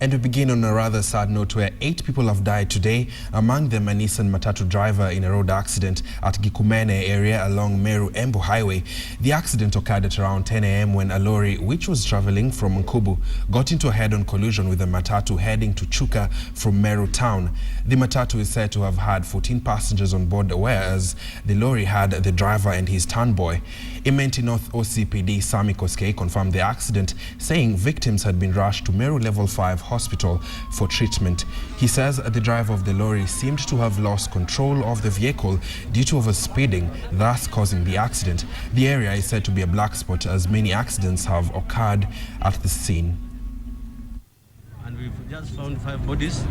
And we begin on a rather sad note where 8 people have died today, among them a Nissan Matatu driver in a road accident at Gikumene area along Meru-Embu Highway. The accident occurred at around 10 a.m. when a lorry, which was traveling from Nkubu, got into a head-on collision with a Matatu heading to Chuka from Meru town. The Matatu is said to have had 14 passengers on board, whereas the lorry had the driver and his town boy. Imenti North OCPD Sami Koskei confirmed the accident, saying victims had been rushed to Meru Level 5 hospital for treatment. He says the driver of the lorry seemed to have lost control of the vehicle due to overspeeding, thus causing the accident. The area is said to be a black spot as many accidents have occurred at the scene. And we've just found 5 bodies,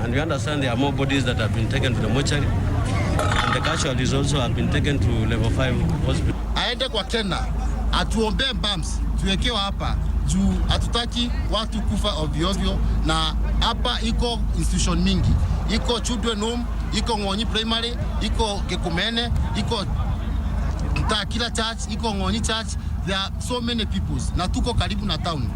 and we understand there are more bodies that have been taken to the mortuary, and the casualties also have been taken to Level 5 hospital. Aende kwa Kenya, atuombe bumps, tuwekewa hapa. Juu hatutaki watu kufa ovyo ovyo, na hapa iko institution mingi. Iko children home, iko Ngonyi primary, iko Gikumene, iko Takila church, iko Ngonyi church. There are so many peoples. Na tuko karibu na town.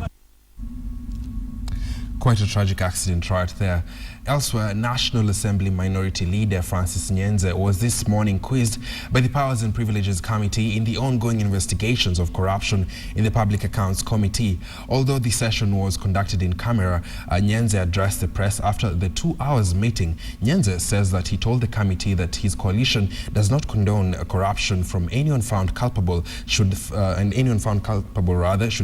Quite a tragic accident right there. Elsewhere, National Assembly Minority Leader Francis Nyenze was this morning quizzed by the Powers and Privileges Committee in the ongoing investigations of corruption in the Public Accounts Committee. Although the session was conducted in camera, Nyenze addressed the press after the 2-hour meeting. Nyenze says that he told the committee that his coalition does not condone corruption from anyone found culpable should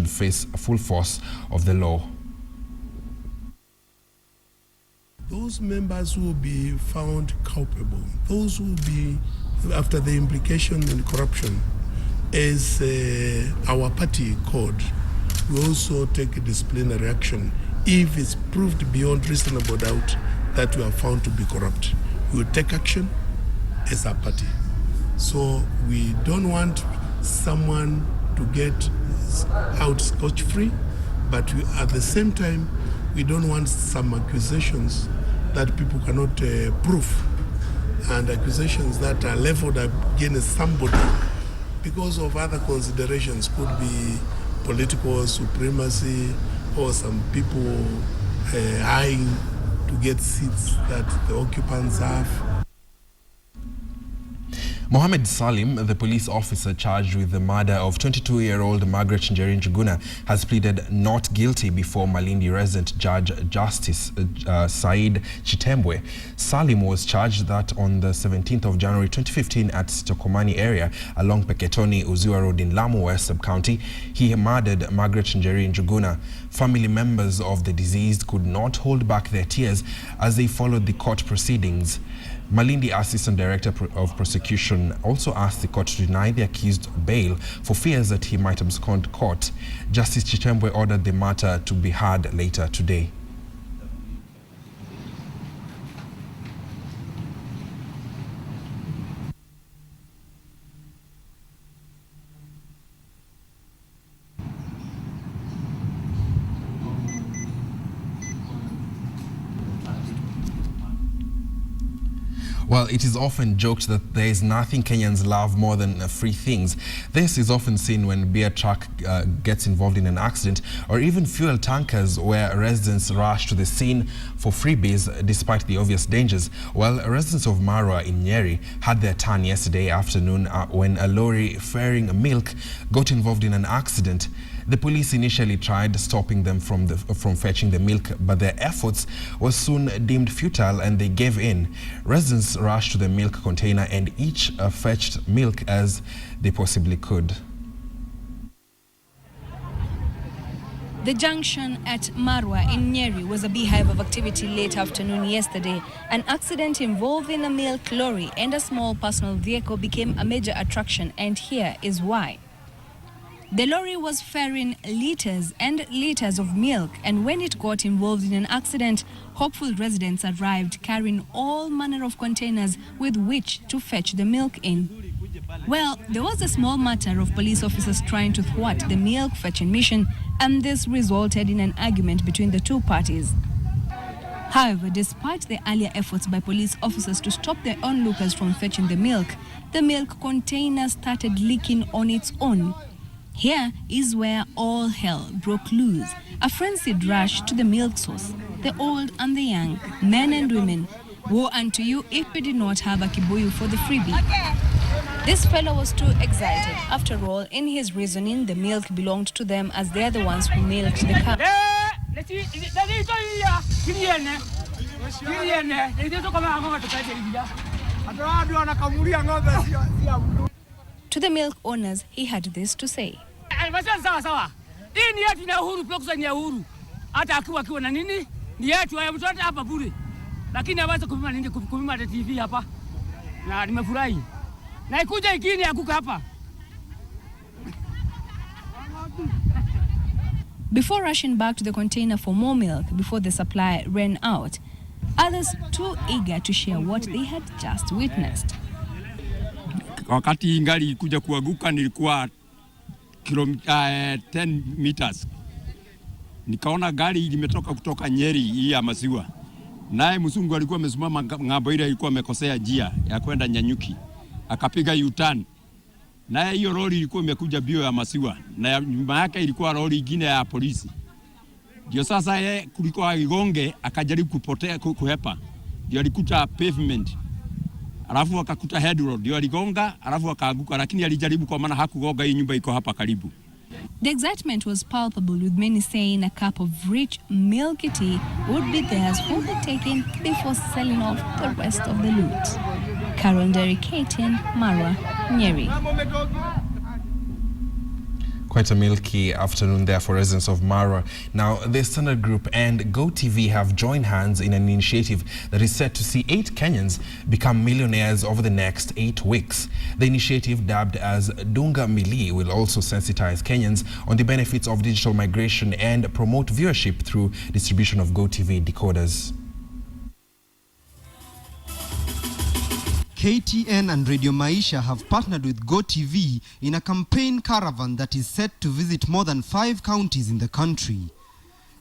face full force of the law. Those members who will be found culpable, those who will be after the implication in corruption, as our party code, we also take a disciplinary action if it's proved beyond reasonable doubt that we are found to be corrupt. We will take action as a party. So we don't want someone to get out scotch-free, but at the same time, we don't want some accusations that people cannot prove, and accusations that are leveled against somebody because of other considerations, could be political supremacy or some people eyeing to get seats that the occupants have. Mohammed Salim, the police officer charged with the murder of 22-year-old Margaret Njeri Njuguna, has pleaded not guilty before Malindi resident Judge Justice Said Chitembwe. Salim was charged that on the 17th of January 2015 at Stokomani area along Peketoni Uziwa Road in Lamu West Sub-County, he murdered Margaret Njeri Njuguna. Family members of the deceased could not hold back their tears as they followed the court proceedings. Malindi Assistant Director of Prosecution also asked the court to deny the accused bail for fears that he might abscond court. Justice Chitembwe ordered the matter to be heard later today. Well, it is often joked that there is nothing Kenyans love more than free things. This is often seen when a beer truck gets involved in an accident, or even fuel tankers where residents rush to the scene for freebies despite the obvious dangers. Well, residents of Marwa in Nyeri had their turn yesterday afternoon when a lorry ferrying milk got involved in an accident. The police initially tried stopping them from fetching the milk, but their efforts were soon deemed futile and they gave in. Residents rushed to the milk container and each fetched milk as they possibly could. The junction at Marwa in Nyeri was a beehive of activity late afternoon yesterday. An accident involving a milk lorry and a small personal vehicle became a major attraction, and here is why. The lorry was ferrying liters and liters of milk, and when it got involved in an accident, hopeful residents arrived carrying all manner of containers with which to fetch the milk in. Well, there was a small matter of police officers trying to thwart the milk fetching mission, and this resulted in an argument between the two parties. However, despite the earlier efforts by police officers to stop the onlookers from fetching the milk container started leaking on its own. Here is where all hell broke loose. A frenzied rush to the milk source. The old and the young, men and women. Woe unto you if we did not have a kibuyu for the freebie. This fellow was too excited. After all, in his reasoning, the milk belonged to them as they are the ones who milked the cow. To the milk owners, he had this to say. Before rushing back to the container for more milk before the supply ran out, others too eager to share what they had just witnessed. Wakati ngari kuja kuanguka nilikuwa kilomita 10 meters. Nikaona gari limetoka kutoka Nyeri hii ya maziwa. Naye mzungu alikuwa amesimama ng'ambo ile, alikuwa amekosea njia ya kwenda Nyanyuki. Akapiga U-turn. Naye hiyo lori ilikuwa imekuja bio ya maziwa na nyuma yake ilikuwa lori nyingine ya polisi. Ndio sasa yeye kuliko agonge akajaribu kupotea kuhepa. Ndio alikuta pavement. Alafu akakuta head road. Ndio aligonga, alafu akaanguka, lakini alijaribu kwa maana hakugonga, hii nyumba iko hapa karibu. The excitement was palpable, with many saying a cup of rich milky tea would be theirs for the taking before selling off the rest of the loot. Carol Derry, KTN, Marwa, Nyeri. Quite a milky afternoon there for residents of Marwa. Now, the Standard Group and Go TV have joined hands in an initiative that is set to see 8 Kenyans become millionaires over the next 8 weeks. The initiative, dubbed as Dunga Mili, will also sensitize Kenyans on the benefits of digital migration and promote viewership through distribution of Go TV decoders. KTN and Radio Maisha have partnered with Go TV in a campaign caravan that is set to visit more than 5 counties in the country.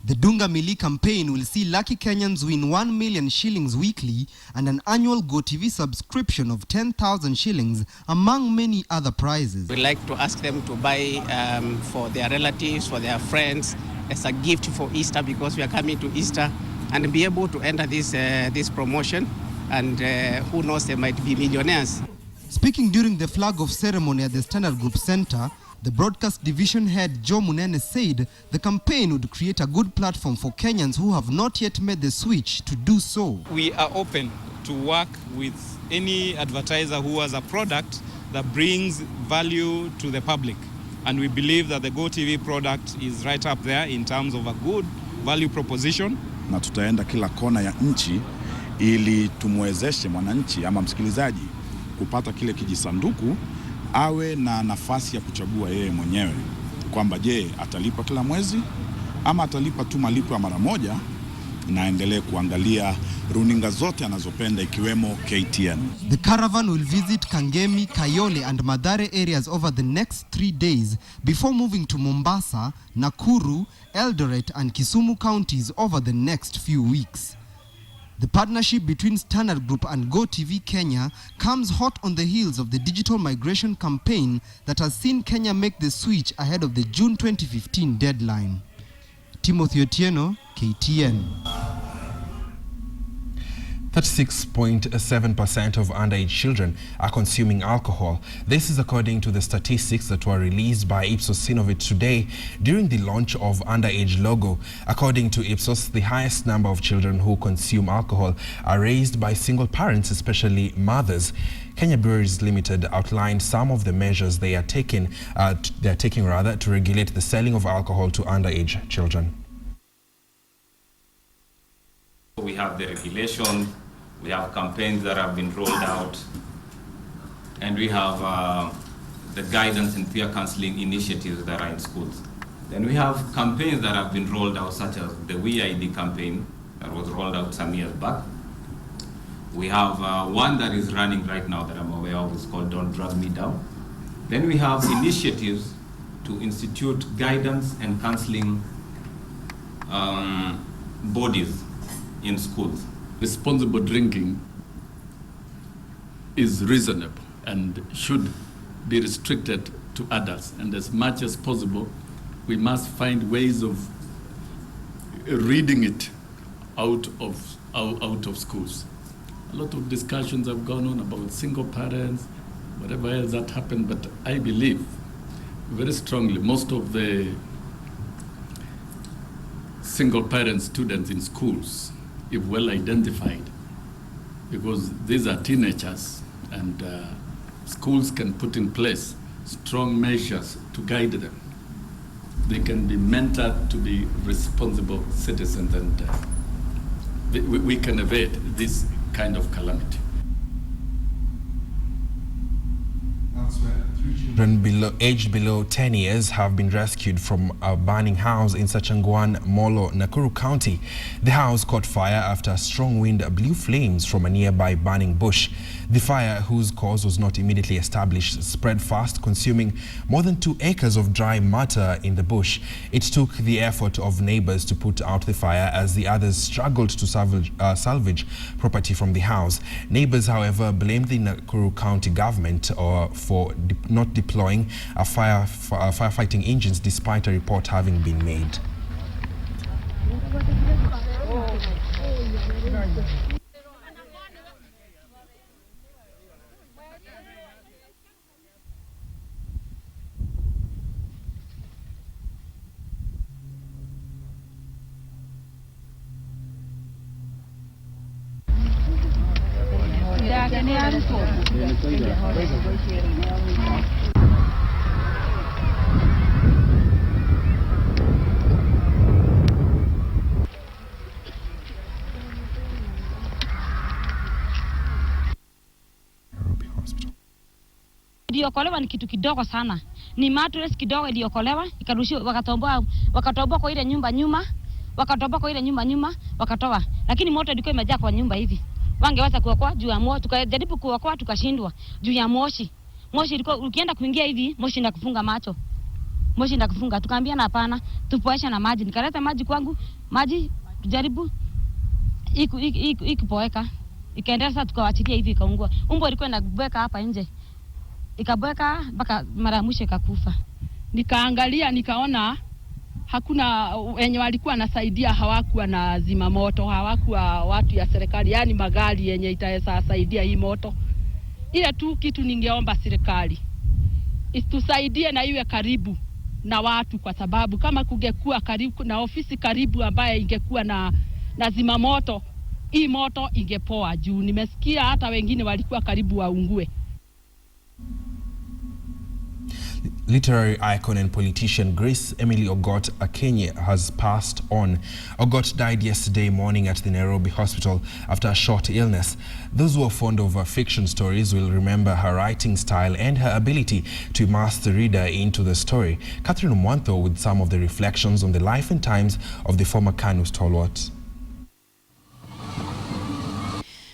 The Dunga Mili campaign will see lucky Kenyans win 1 million shillings weekly and an annual Go TV subscription of 10,000 shillings, among many other prizes. We'd like to ask them to buy for their relatives, for their friends, as a gift for Easter, because we are coming to Easter, and be able to enter this promotion. And who knows, they might be millionaires. Speaking during the flag-off ceremony at the Standard Group Center, the broadcast division head Joe Munene said the campaign would create a good platform for Kenyans who have not yet made the switch to do so. We are open to work with any advertiser who has a product that brings value to the public. And we believe that the Go TV product is right up there in terms of a good value proposition. Na tutaenda kila kona ya nchi ili tumwezeshe mwananchi ama msikilizaji kupata kile kijisanduku, awe na nafasi ya kuchagua yeye mwenyewe kwamba je, atalipa kila mwezi ama atalipa tu malipo ya mara moja, na endelee kuangalia runinga zote anazopenda ikiwemo KTN. The caravan will visit Kangemi, Kayole and Mathare areas over the next 3 days before moving to Mombasa, Nakuru, Eldoret and Kisumu counties over the next few weeks. The partnership between Standard Group and Go TV Kenya comes hot on the heels of the digital migration campaign that has seen Kenya make the switch ahead of the June 2015 deadline. Timothy Otieno, KTN. 36.7% of underage children are consuming alcohol. This is according to the statistics that were released by Ipsos Synovate today during the launch of Underage logo. According to Ipsos, the highest number of children who consume alcohol are raised by single parents, especially mothers. Kenya Breweries Limited outlined some of the measures they are taking to regulate the selling of alcohol to underage children. We have the regulation, we have campaigns that have been rolled out, and we have the guidance and peer counseling initiatives that are in schools. Then we have campaigns that have been rolled out, such as the We ID campaign that was rolled out some years back. We have one that is running right now that I'm aware of, it's called Don't Drag Me Down. Then we have initiatives to institute guidance and counseling bodies in schools. Responsible drinking is reasonable and should be restricted to adults. And as much as possible, we must find ways of reading it out of schools. A lot of discussions have gone on about single parents, whatever else that happened, but I believe very strongly most of the single parent students in schools, if well identified, because these are teenagers, and schools can put in place strong measures to guide them. They can be mentored to be responsible citizens, and we can evade this kind of calamity. Children aged below 10 years have been rescued from a burning house in Sachangwan, Molo, Nakuru County. The house caught fire after a strong wind blew flames from a nearby burning bush. The fire, whose cause was not immediately established, spread fast, consuming more than 2 acres of dry matter in the bush. It took the effort of neighbors to put out the fire as the others struggled to salvage property from the house. Neighbors, however, blamed the Nakuru County government for not deploying firefighting engines despite a report having been made. Iliokolewa ni kitu kidogo sana. Ni mattress kidogo iliokolewa, ikarushiwa, wakatoboa kwa ile nyumba nyuma, wakatoa. Lakini moto ilikuwa imejaa kwa nyumba hivi. Wangeweza kuokoa juu ya moto, tukajaribu kuokoa tukashindwa juu ya moshi. Moshi ilikuwa ukienda kuingia hivi, moshi ndakufunga macho. Moshi ndakufunga. Tukaambia na hapana, tupoesha na maji. Nikaleta maji kwangu, maji tujaribu ikipoeka. Ikaendelea sasa tukawachilia hivi ikaungua. Umbo ilikuwa inabweka hapa nje. Ikabweka mpaka mara ya mwisho ikakufa. Nikaangalia nikaona hakuna wenye walikuwa nasaidia, hawakuwa na zima moto, hawakuwa watu ya serikali, yani magari yenye itaweza saidia hii moto. Ile tu kitu ningeomba serikali itusaidie na iwe karibu na watu, kwa sababu kama kungekuwa karibu na ofisi karibu ambaye ingekuwa na zima moto, hii moto ingepoa juu nimesikia hata wengine walikuwa karibu waungue. Literary icon and politician Grace Emily Ogot, a Kenyan, has passed on. Ogot died yesterday morning at the Nairobi hospital after a short illness. Those who are fond of fiction stories will remember her writing style and her ability to immerse the reader into the story. Catherine Mwanto with some of the reflections on the life and times of the former KANU stalwart.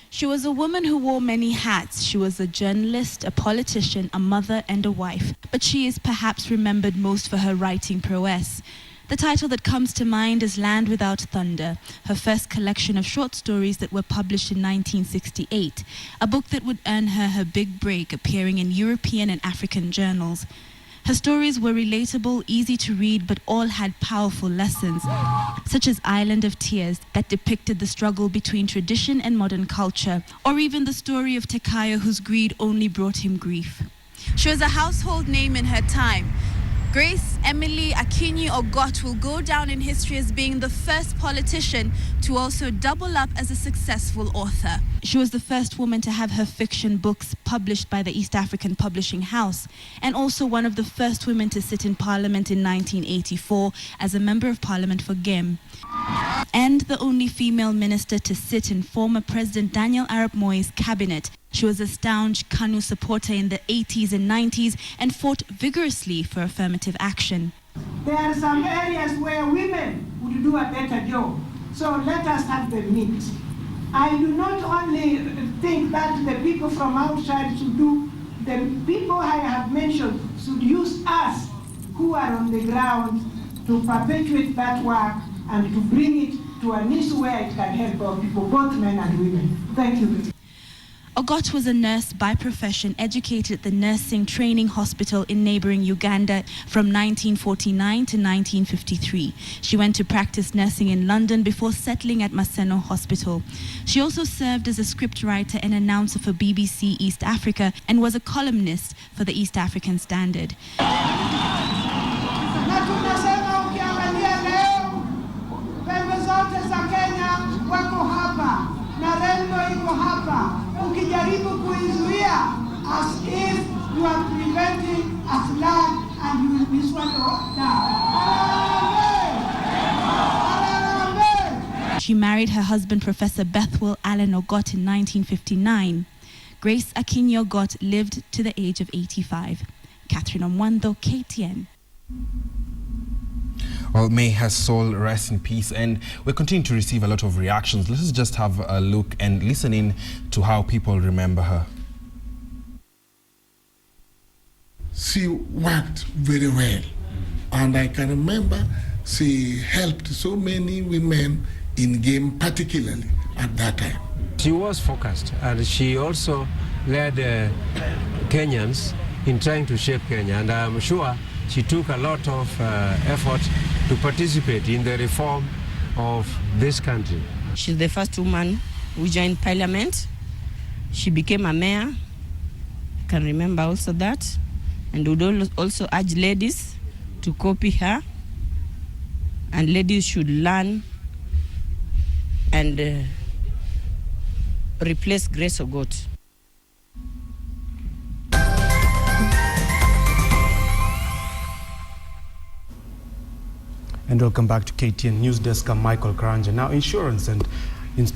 She was a woman who wore many hats. She was a journalist, a politician, a mother, and a wife. But she is perhaps remembered most for her writing prowess. The title that comes to mind is Land Without Thunder, her first collection of short stories that were published in 1968, a book that would earn her her big break, appearing in European and African journals. Her stories were relatable, easy to read, but all had powerful lessons, such as Island of Tears, that depicted the struggle between tradition and modern culture, or even the story of Tekayo, whose greed only brought him grief. She was a household name in her time. Grace Emily Akinyi Ogot will go down in history as being the first politician to also double up as a successful author. She was the first woman to have her fiction books published by the East African Publishing House, and also one of the first women to sit in Parliament in 1984 as a Member of Parliament for Gem, and the only female minister to sit in former President Daniel Arap Moi's cabinet. She was a staunch KANU supporter in the 80s and 90s and fought vigorously for affirmative action. There are some areas where women would do a better job, so let us have them meet. I do not only think that the people from outside should do, the people I have mentioned should use us who are on the ground to perpetuate that work and to bring it to a niche where it can help our people, both men and women. Thank you. Ogot was a nurse by profession, educated at the Nursing Training Hospital in neighboring Uganda from 1949 to 1953. She went to practice nursing in London before settling at Maseno Hospital. She also served as a scriptwriter and announcer for BBC East Africa and was a columnist for the East African Standard. Ukijaribu kuizuia as if you are preventing a flood and you will be swallowed down. She married her husband, Professor Bethwell Allen Ogot, in 1959. Grace Akinyi Ogot lived to the age of 85. Catherine Omwando, KTN. Well, may her soul rest in peace, and we're continuing to receive a lot of reactions. Let's just have a look and listen in to how people remember her. She worked very well, and I can remember she helped so many women in game, particularly at that time. She was focused, and she also led Kenyans in trying to shape Kenya, and I'm sure she took a lot of effort to participate in the reform of this country. She's the first woman who joined parliament. She became a mayor. I can remember also that. And would also urge ladies to copy her. And ladies should learn and replace Grace Ogot. And welcome back to KTN Newsdesk. I'm Michael Karanja. Now, insurance, and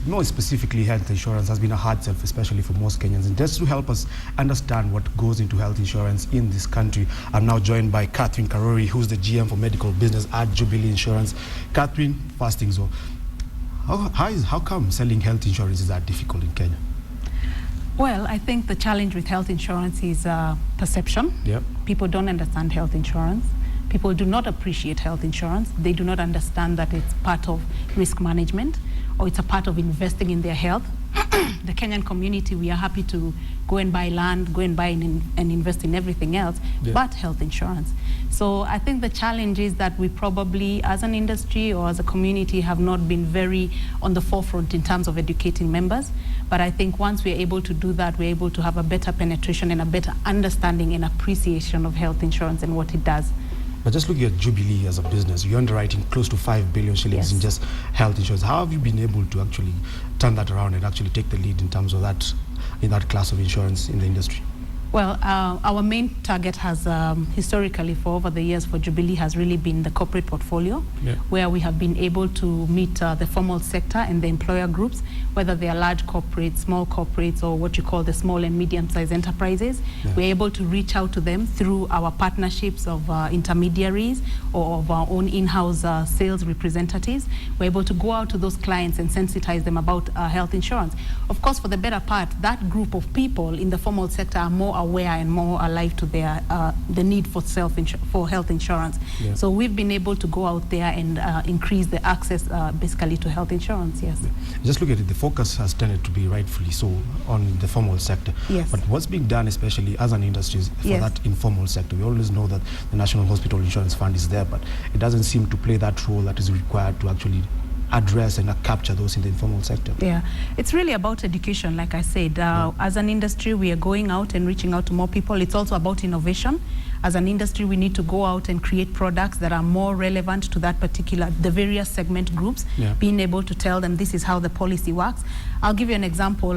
more specifically health insurance, has been a hard sell, especially for most Kenyans. And just to help us understand what goes into health insurance in this country, I'm now joined by Catherine Karori, who's the GM for medical business at Jubilee Insurance. Catherine, first things off, how come selling health insurance is that difficult in Kenya? Well, I think the challenge with health insurance is perception. Yep. People don't understand health insurance. People do not appreciate health insurance. They do not understand that it's part of risk management or it's a part of investing in their health. The Kenyan community, we are happy to go and buy land, go and buy and invest in everything else, but health insurance. So I think the challenge is that we probably, as an industry or as a community, have not been very on the forefront in terms of educating members. But I think once we're able to do that, we're able to have a better penetration and a better understanding and appreciation of health insurance and what it does. But just looking at Jubilee as a business, you're underwriting close to 5 billion shillings in just health insurance. How have you been able to actually turn that around and actually take the lead in terms of that, in that class of insurance in the industry? Well, our main target has historically for over the years for Jubilee has really been the corporate portfolio, where we have been able to meet the formal sector and the employer groups, whether they are large corporates, small corporates, or what you call the small and medium-sized enterprises. We're able to reach out to them through our partnerships of intermediaries or of our own in-house sales representatives. We're able to go out to those clients and sensitize them about health insurance. Of course, for the better part, that group of people in the formal sector are more aware and more alive to their the need for health insurance. So we've been able to go out there and increase the access basically to health insurance. Yes. Just look at it, the focus has tended to be rightfully so on the formal sector. Yes. But what's being done, especially as an industry, for that informal sector? We always know that the National Hospital Insurance Fund is there, but it doesn't seem to play that role that is required to actually address and capture those in the informal sector. Yeah, it's really about education, like I said. As an industry, we are going out and reaching out to more people. It's also about innovation. As an industry, we need to go out and create products that are more relevant to that particular, the various segment groups, being able to tell them this is how the policy works. I'll give you an example.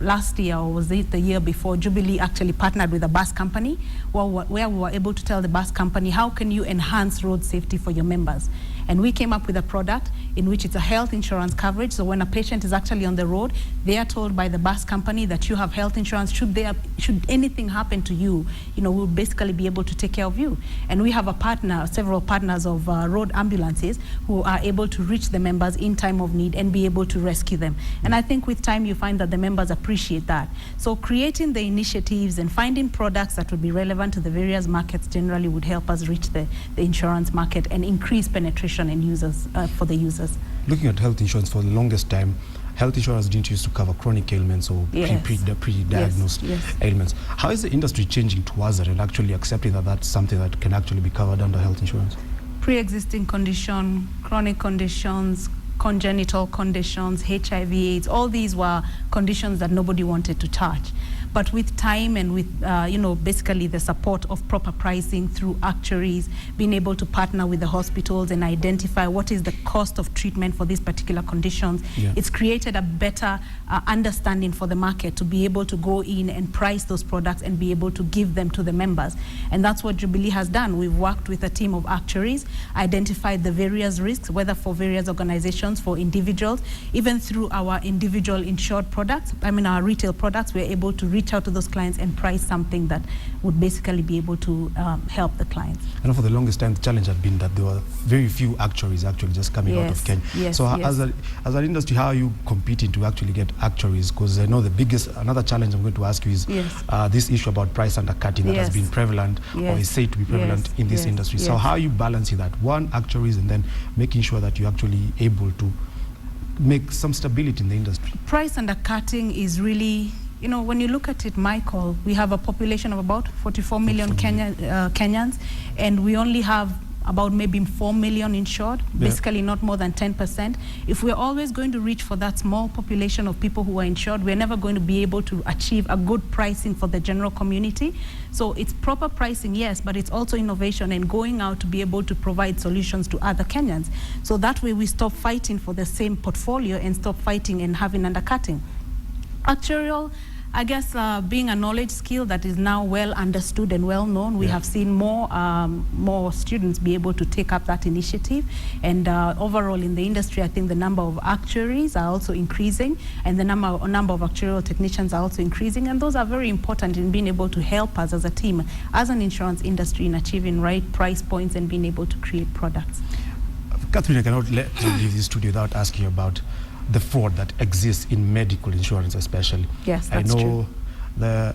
Last year, or was it the year before, Jubilee actually partnered with a bus company where we were able to tell the bus company, how can you enhance road safety for your members? And we came up with a product in which it's a health insurance coverage. So when a patient is actually on the road, they are told by the bus company that you have health insurance. Should anything happen to you, we'll basically be able to take care of you. And we have a partner, several partners of road ambulances who are able to reach the members in time of need and be able to rescue them. And I think with time, you find that the members appreciate that. So creating the initiatives and finding products that would be relevant to the various markets generally would help us reach the insurance market and increase penetration and users for the users. Looking at health insurance for the longest time, health insurance didn't used to cover chronic ailments or pre-diagnosed ailments. How is the industry changing towards that and actually accepting that that's something that can actually be covered under health insurance? Pre-existing condition, chronic conditions, congenital conditions, HIV, AIDS, all these were conditions that nobody wanted to touch. But with time and with, basically the support of proper pricing through actuaries, being able to partner with the hospitals and identify what is the cost of treatment for these particular conditions, it's created a better understanding for the market to be able to go in and price those products and be able to give them to the members. And that's what Jubilee has done. We've worked with a team of actuaries, identified the various risks, whether for various organizations, for individuals, even through our individual insured products, our retail products, we're able to reach out to those clients and price something that would basically be able to help the clients. And for the longest time, the challenge had been that there were very few actuaries actually just coming out of Kenya. So as an industry, how are you competing to actually get actuaries? Because I know another challenge I'm going to ask you is this issue about price undercutting that has been prevalent or is said to be prevalent in this industry. So how are you balancing that? One, actuaries, and then making sure that you're actually able to make some stability in the industry. Price undercutting is really, when you look at it, Michael, we have a population of about 44 million Kenyans, and we only have about maybe 4 million insured, basically not more than 10%. If we're always going to reach for that small population of people who are insured, we're never going to be able to achieve a good pricing for the general community. So it's proper pricing, yes, but it's also innovation and going out to be able to provide solutions to other Kenyans. So that way we stop fighting for the same portfolio and stop fighting and having undercutting. Actuarial, I guess being a knowledge skill that is now well understood and well known, we have seen more students be able to take up that initiative. And overall in the industry, I think the number of actuaries are also increasing, and the number of actuarial technicians are also increasing. And those are very important in being able to help us as a team, as an insurance industry, in achieving right price points and being able to create products. Catherine, I cannot let you leave the studio without asking you about the fraud that exists in medical insurance especially. Yes, that's true. I know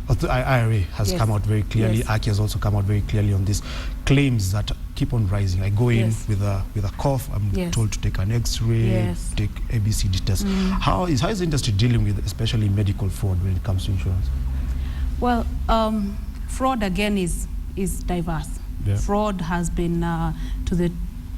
the IRA has come out very clearly. AKI has also come out very clearly on this. Claims that keep on rising. I go in with a cough, I'm told to take an X-ray, take ABCD test. How is the industry dealing with especially medical fraud when it comes to insurance? Well, fraud again is diverse. Fraud has been to the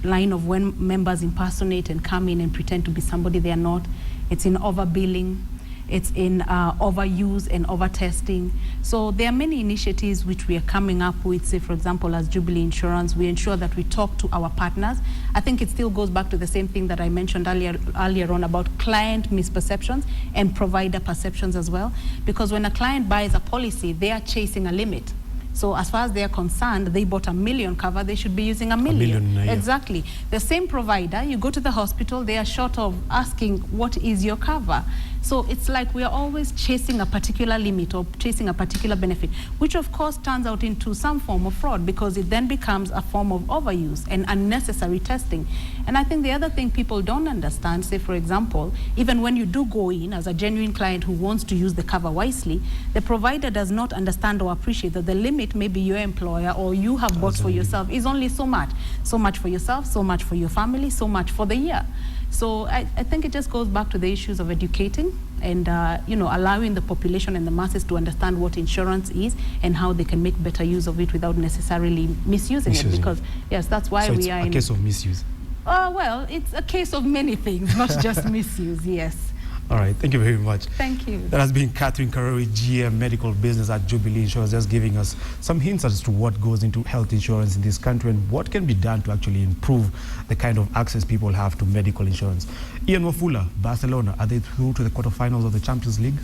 line of when members impersonate and come in and pretend to be somebody they are not. It's in overbilling, it's in overuse and overtesting. So there are many initiatives which we are coming up with. Say, for example, as Jubilee Insurance, we ensure that we talk to our partners. I think it still goes back to the same thing that I mentioned earlier on about client misperceptions and provider perceptions as well. Because when a client buys a policy, they are chasing a limit. So as far as they are concerned, they bought $1 million cover, they should be using $1 million. Exactly. The same provider, you go to the hospital, they are short of asking, what is your cover? So it's like we are always chasing a particular limit or chasing a particular benefit, which of course turns out into some form of fraud, because it then becomes a form of overuse and unnecessary testing. And I think the other thing people don't understand, say for example, even when you do go in as a genuine client who wants to use the cover wisely, the provider does not understand or appreciate that the limit maybe your employer or you have bought for yourself is only so much. So much for yourself, so much for your family, so much for the year. So I think it just goes back to the issues of educating and allowing the population and the masses to understand what insurance is and how they can make better use of it without necessarily misusing it. Because yes, that's why we are in a case of misuse. Well, it's a case of many things, not just misuse. Yes. All right, thank you very much. Thank you. That has been Catherine Karori, GM Medical Business at Jubilee Insurance, just giving us some hints as to what goes into health insurance in this country and what can be done to actually improve the kind of access people have to medical insurance. Ian Wafula, Barcelona, are they through to the quarterfinals of the Champions League?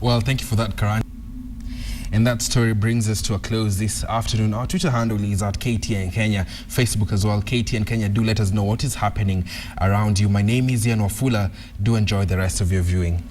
Well, thank you for that, Karan. And that story brings us to a close this afternoon. Our Twitter handle is at KTN Kenya, Facebook as well, KTN Kenya. Do let us know what is happening around you. My name is Ian Wafula. Do enjoy the rest of your viewing.